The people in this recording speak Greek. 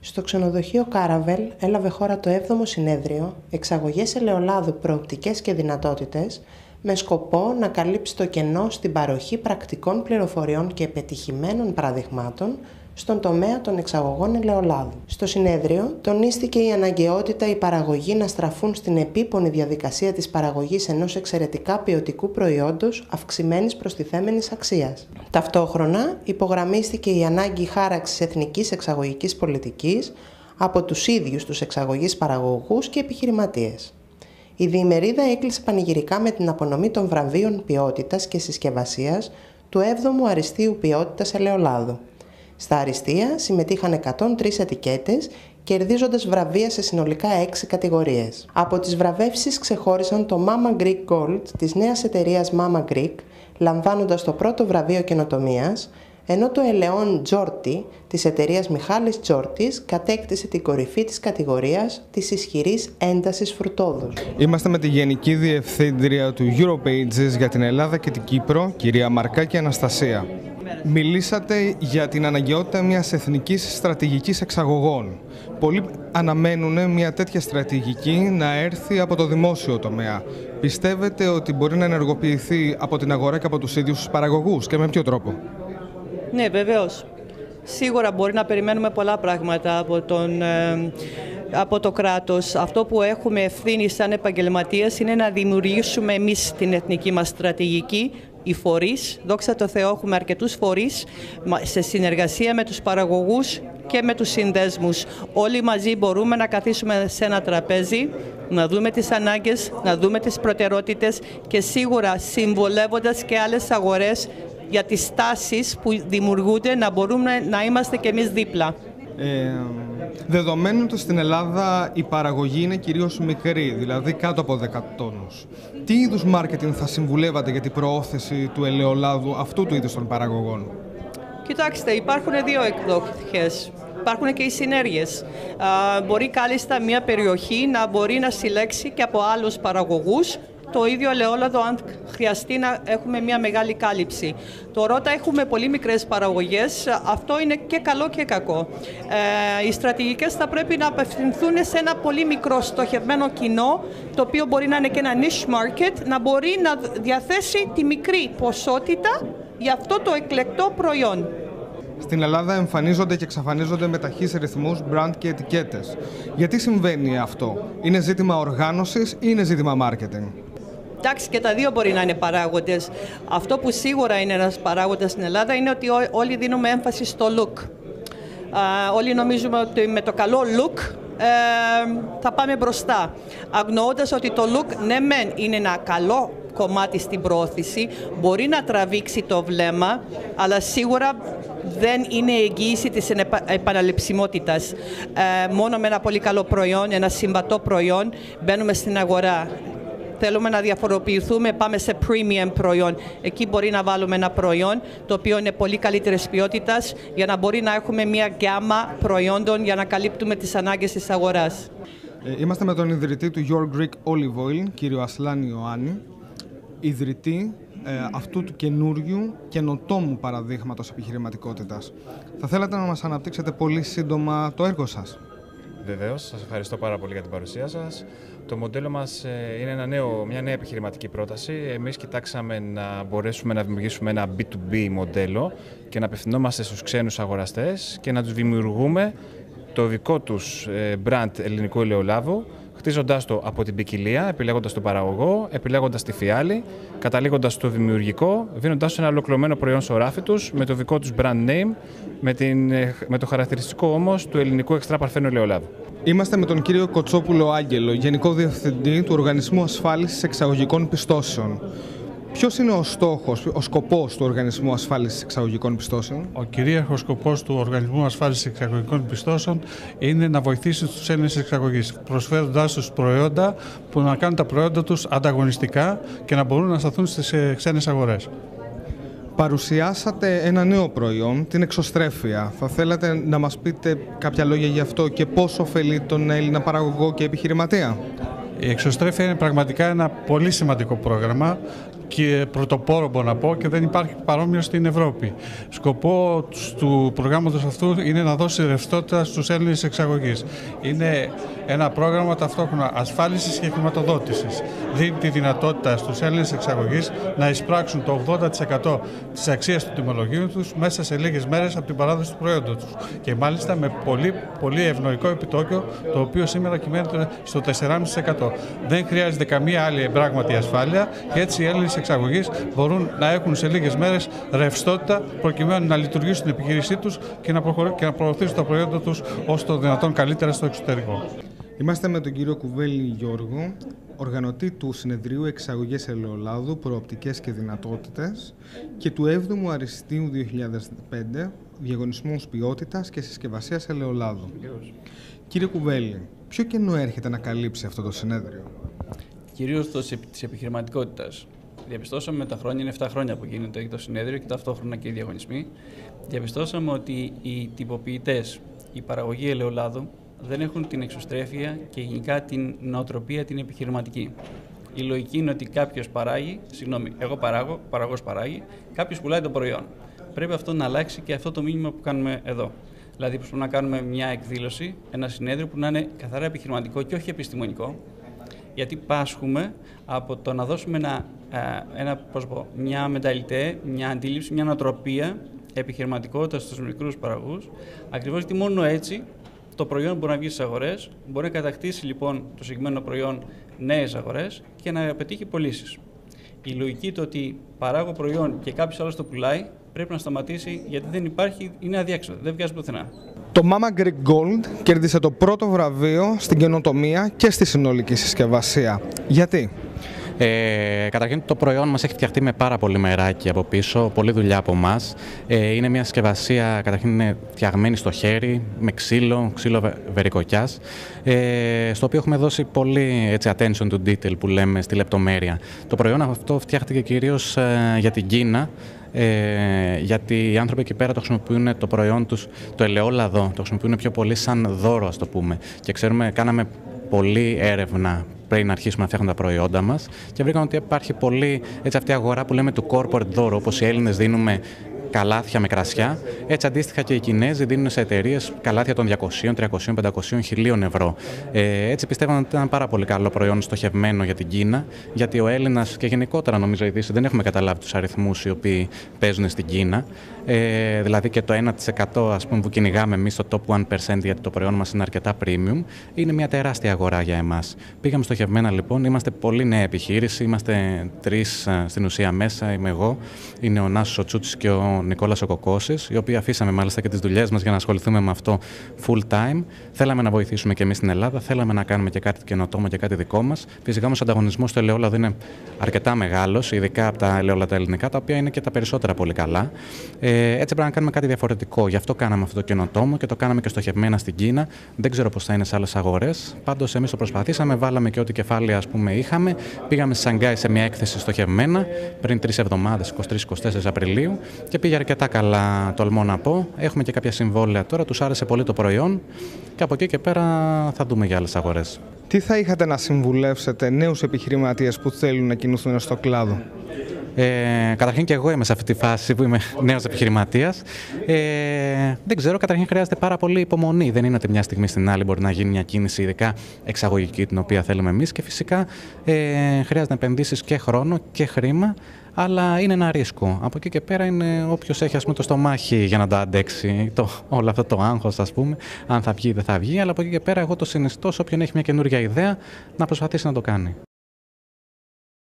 Στο ξενοδοχείο Κάραβελ έλαβε χώρα το 7ο συνέδριο «Εξαγωγές ελαιολάδου, προοπτικές και δυνατότητες» με σκοπό να καλύψει το κενό στην παροχή πρακτικών πληροφοριών και πετυχημένων παραδειγμάτων στον τομέα των εξαγωγών ελαιολάδου. Στο συνέδριο τονίστηκε η αναγκαιότητα οι παραγωγοί να στραφούν στην επίπονη διαδικασία της παραγωγής ενός εξαιρετικά ποιοτικού προϊόντος αυξημένης προστιθέμενης αξίας. Ταυτόχρονα υπογραμμίστηκε η ανάγκη χάραξης εθνικής εξαγωγικής πολιτικής από τους ίδιους τους εξαγωγείς παραγωγούς και επιχειρηματίες. Η διημερίδα έκλεισε πανηγυρικά με την απονομή των βραβείων ποιότητας και συσκευασίας του 7ου Αριστείου Ποιότητας Ελαιολάδου. Στα αριστεία συμμετείχαν 103 ετικέτες, κερδίζοντας βραβεία σε συνολικά 6 κατηγορίες. Από τις βραβεύσεις ξεχώρισαν το Mama Greek Gold της νέας εταιρείας Mama Greek, λαμβάνοντας το πρώτο βραβείο καινοτομίας, ενώ το ελαιόν Τζόρτι της εταιρείας Μιχάλης Τζόρτης κατέκτησε την κορυφή της κατηγορίας της ισχυρής έντασης φρουτόδους. Είμαστε με τη Γενική Διευθύντρια του Europages για την Ελλάδα και την Κύπρο, κυρία Μαρκάκη Αναστασία. Μιλήσατε για την αναγκαιότητα μιας εθνικής στρατηγικής εξαγωγών. Πολλοί αναμένουν μια τέτοια στρατηγική να έρθει από το δημόσιο τομέα. Πιστεύετε ότι μπορεί να ενεργοποιηθεί από την αγορά και από τους ίδιους τους παραγωγούς και με ποιο τρόπο? Ναι, βεβαίως. Σίγουρα μπορεί να περιμένουμε πολλά πράγματα από το κράτος. Αυτό που έχουμε ευθύνη σαν επαγγελματίες είναι να δημιουργήσουμε εμείς την εθνική μας στρατηγική. Οι φορείς, δόξα τω Θεώ, έχουμε αρκετούς φορείς σε συνεργασία με τους παραγωγούς και με τους συνδέσμους. Όλοι μαζί μπορούμε να καθίσουμε σε ένα τραπέζι, να δούμε τις ανάγκες, να δούμε τις προτεραιότητες και σίγουρα συμβολεύοντας και άλλες αγορές για τις τάσεις που δημιουργούνται να μπορούμε να είμαστε και εμείς δίπλα. Δεδομένου ότι στην Ελλάδα η παραγωγή είναι κυρίως μικρή, δηλαδή κάτω από 10 τόνους, τι είδους μάρκετινγκ θα συμβουλεύατε για την προώθηση του ελαιολάδου αυτού του είδους των παραγωγών? Κοιτάξτε, υπάρχουν δύο εκδοχές. Υπάρχουν και οι συνέργειες. Μπορεί κάλλιστα μια περιοχή να μπορεί να συλλέξει και από άλλους παραγωγούς το ίδιο ελαιόλαδο αν χρειαστεί να έχουμε μια μεγάλη κάλυψη. Τώρα όταν έχουμε πολύ μικρές παραγωγές, αυτό είναι και καλό και κακό. Οι στρατηγικές θα πρέπει να απευθυνθούν σε ένα πολύ μικρό στοχευμένο κοινό, το οποίο μπορεί να είναι και ένα niche market, να μπορεί να διαθέσει τη μικρή ποσότητα για αυτό το εκλεκτό προϊόν. Στην Ελλάδα εμφανίζονται και εξαφανίζονται με ταχύς ρυθμούς brand και ετικέτες. Γιατί συμβαίνει αυτό? Είναι ζήτημα οργάνωσης ή είναι ζήτημα marketing? Εντάξει, και τα δύο μπορεί να είναι παράγοντες. Αυτό που σίγουρα είναι ένας παράγοντας στην Ελλάδα είναι ότι όλοι δίνουμε έμφαση στο look. Όλοι νομίζουμε ότι με το καλό look θα πάμε μπροστά. Αγνοώντας ότι το look, ναι μεν είναι ένα καλό κομμάτι στην προώθηση, μπορεί να τραβήξει το βλέμμα, αλλά σίγουρα δεν είναι εγγύηση της επαναληψιμότητας. Μόνο με ένα πολύ καλό προϊόν, ένα συμβατό προϊόν, μπαίνουμε στην αγορά. Θέλουμε να διαφοροποιηθούμε, πάμε σε premium προϊόν. Εκεί μπορεί να βάλουμε ένα προϊόν το οποίο είναι πολύ καλύτερης ποιότητας για να μπορεί να έχουμε μια γκάμα προϊόντων για να καλύπτουμε τις ανάγκες της αγοράς. Είμαστε με τον ιδρυτή του Your Greek Olive Oil, κύριο Ασλάνη Ιωάννη, ιδρυτή αυτού του καινούριου καινοτόμου παραδείγματος επιχειρηματικότητας. Θα θέλατε να μας αναπτύξετε πολύ σύντομα το έργο σας? Βεβαίως, σας ευχαριστώ πάρα πολύ για την παρουσία σας. Το μοντέλο μας είναι μια νέα επιχειρηματική πρόταση. Εμείς κοιτάξαμε να μπορέσουμε να δημιουργήσουμε ένα B2B μοντέλο και να απευθυνόμαστε στους ξένους αγοραστές και να τους δημιουργούμε το δικό τους brand ελληνικού ελαιολάδου, χτίζοντάς το από την ποικιλία, επιλέγοντας τον παραγωγό, επιλέγοντας τη φιάλη, καταλήγοντας στο δημιουργικό, δίνοντάς ένα ολοκληρωμένο προϊόν στο ράφι τους με το δικό τους brand name, με το χαρακτηριστικό όμως του ελληνικού εξτρά παρθένου ελαιολάδου. Είμαστε με τον κύριο Κοτσόπουλο Άγγελο, Γενικό Διευθυντή του Οργανισμού Ασφάλισης Εξαγωγικών Πιστώσεων. Ποιος είναι ο στόχος, ο σκοπός του Οργανισμού Ασφάλισης Εξαγωγικών Πιστώσεων? Ο κυρίαρχος σκοπός του Οργανισμού Ασφάλισης Εξαγωγικών Πιστώσεων είναι να βοηθήσει τους Έλληνες εξαγωγείς, προσφέροντάς τους προϊόντα που να κάνουν τα προϊόντα τους ανταγωνιστικά και να μπορούν να σταθούν στις ξένες αγορές. Παρουσιάσατε ένα νέο προϊόν, την εξωστρέφεια. Θα θέλατε να μας πείτε κάποια λόγια γι' αυτό και πώς ωφελεί τον Έλληνα παραγωγό και επιχειρηματία? Η εξωστρέφεια είναι πραγματικά ένα πολύ σημαντικό πρόγραμμα και πρωτοπόρο, μπορώ να πω, και δεν υπάρχει παρόμοιο στην Ευρώπη. Σκοπό του προγράμματος αυτού είναι να δώσει ρευστότητα στους Έλληνες εξαγωγείς. Είναι ένα πρόγραμμα ταυτόχρονα ασφάλισης και χρηματοδότησης. Δίνει τη δυνατότητα στους Έλληνες εξαγωγείς να εισπράξουν το 80% της αξίας του τιμολογίου τους μέσα σε λίγες μέρες από την παράδοση του προϊόντος τους. Και μάλιστα με πολύ ευνοϊκό επιτόκιο, το οποίο σήμερα κυμαίνεται στο 4,5%. Δεν χρειάζεται καμία άλλη εμπράγματη ασφάλεια και έτσι οι Έλληνες εξαγωγείς μπορούν να έχουν σε λίγες μέρες ρευστότητα προκειμένου να λειτουργήσουν την επιχείρησή τους και να προωθήσουν τα προϊόντα τους όσο το δυνατόν καλύτερα στο εξωτερικό. Είμαστε με τον κύριο Κουβέλη Γιώργο, οργανωτή του Συνεδρίου Εξαγωγές Ελαιολάδου, Προοπτικές και Δυνατότητες και του 7ου Αριστείου 2005, Διαγωνισμούς Ποιότητας και Συσκευασίας Ελαιολάδου. Κύριε Κουβέλη, ποιο κενό έρχεται να καλύψει αυτό το συνέδριο? Κυρίως της επιχειρηματικότητας. Διαπιστώσαμε με τα χρόνια, είναι 7 χρόνια που γίνεται το συνέδριο και ταυτόχρονα και οι διαγωνισμοί. Διαπιστώσαμε ότι οι τυποποιητές, η παραγωγή ελαιολάδου δεν έχουν την εξωστρέφεια και γενικά την νοοτροπία την επιχειρηματική. Η λογική είναι ότι κάποιος παράγει, εγώ παράγω, παραγωγός παράγει, κάποιος πουλάει το προϊόν. Πρέπει αυτό να αλλάξει και αυτό το μήνυμα που κάνουμε εδώ. Δηλαδή, πρέπει να κάνουμε μια εκδήλωση, ένα συνέδριο που να είναι καθαρά επιχειρηματικό και όχι επιστημονικό, γιατί πάσχουμε από το να δώσουμε μια μενταλιτέ, μια αντίληψη, μια νοοτροπία επιχειρηματικότητα στους μικρούς παραγωγούς, ακριβώς γιατί μόνο έτσι το προϊόν μπορεί να βγει στις αγορές, μπορεί να κατακτήσει λοιπόν το συγκεκριμένο προϊόν νέες αγορές και να πετύχει πωλήσεις. Η λογική το ότι παράγω προϊόν και κάποιος άλλος το πουλάει πρέπει να σταματήσει, γιατί δεν υπάρχει, είναι αδιέξοδο, δεν βγάζει πουθενά. Το Mama Greek Gold κέρδισε το πρώτο βραβείο στην καινοτομία και στη συνολική συσκευασία. Γιατί? Καταρχήν το προϊόν μας έχει φτιαχτεί με πάρα πολύ μεράκι από πίσω, πολλή δουλειά από εμάς. Είναι μια συσκευασία, καταρχήν είναι φτιαγμένη στο χέρι, με ξύλο βερικοκιάς, στο οποίο έχουμε δώσει πολύ attention to detail που λέμε, στη λεπτομέρεια. Το προϊόν αυτό φτιάχτηκε κυρίως για την Κίνα, γιατί οι άνθρωποι εκεί πέρα το χρησιμοποιούν το προϊόν τους, το ελαιόλαδο, το χρησιμοποιούν πιο πολύ σαν δώρο, ας το πούμε. Και ξέρουμε, κάναμε πολλή έρευνα πριν αρχίσουμε να φτιάχνουμε τα προϊόντα μας και βρήκαμε ότι υπάρχει πολύ αυτή η αγορά που λέμε του corporate δώρο, όπως οι Έλληνες δίνουμε καλάθια με κρασιά, έτσι αντίστοιχα και οι Κινέζοι δίνουν σε εταιρείες καλάθια των 200, 300, 500, 1.000 ευρώ. Έτσι πιστεύω ότι ήταν πάρα πολύ καλό προϊόν στοχευμένο για την Κίνα, γιατί ο Έλληνας και γενικότερα νομίζω η Δύση δεν έχουμε καταλάβει τους αριθμούς οι οποίοι παίζουν στην Κίνα. Δηλαδή και το 1% ας πούμε, που κυνηγάμε εμείς στο top 1%, γιατί το προϊόν μας είναι αρκετά premium, είναι μια τεράστια αγορά για εμάς. Πήγαμε στοχευμένα λοιπόν, είμαστε πολύ νέα επιχείρηση, είμαστε 3 στην ουσία μέσα, είμαι εγώ, είναι ο Νάσος ο Τσούτσης και ο Νικόλας ο Κοκώσης, οι οποίοι αφήσαμε μάλιστα και τις δουλειές μας για να ασχοληθούμε με αυτό full time. Θέλαμε να βοηθήσουμε και εμείς στην Ελλάδα, θέλαμε να κάνουμε και κάτι καινοτόμο και κάτι δικό μας. Φυσικά όμως ο ανταγωνισμός στο ελαιόλαδο είναι αρκετά μεγάλος, ειδικά από τα ελαιόλαδα ελληνικά, τα οποία είναι και τα περισσότερα πολύ καλά. Έτσι πρέπει να κάνουμε κάτι διαφορετικό. Γι' αυτό κάναμε αυτό το καινοτόμο και το κάναμε και στοχευμένα στην Κίνα. Δεν ξέρω πώς θα είναι σε άλλες αγορές. Πάντως, εμείς το προσπαθήσαμε, βάλαμε και ό,τι κεφάλαια ας πούμε, είχαμε. Πήγαμε στη Σανγκάη σε μια έκθεση στοχευμένα πριν 3 εβδομάδες, 23-24 Απριλίου, και πήγε αρκετά καλά, τολμώ να πω. Έχουμε και κάποια συμβόλαια τώρα, τους άρεσε πολύ το προϊόν και από εκεί και πέρα θα δούμε για άλλες αγορές. Τι θα είχατε να συμβουλεύσετε νέους επιχειρηματίες που θέλουν να κινηθούν στο κλάδο? Καταρχήν και εγώ είμαι σε αυτή τη φάση που είμαι νέος επιχειρηματίας. Δεν ξέρω, καταρχήν χρειάζεται πάρα πολύ υπομονή. Δεν είναι ότι μια στιγμή στην άλλη μπορεί να γίνει μια κίνηση, ειδικά εξαγωγική, την οποία θέλουμε εμείς. Και φυσικά χρειάζεται να επενδύσεις και χρόνο και χρήμα, αλλά είναι ένα ρίσκο. Από εκεί και πέρα είναι όποιος έχει ας πούμε, το στομάχι για να το αντέξει, όλο αυτό το άγχος, ας πούμε, αν θα βγει ή δεν θα βγει. Αλλά από εκεί και πέρα, εγώ το συνιστώ σε όποιον έχει μια καινούργια ιδέα να προσπαθήσει να το κάνει.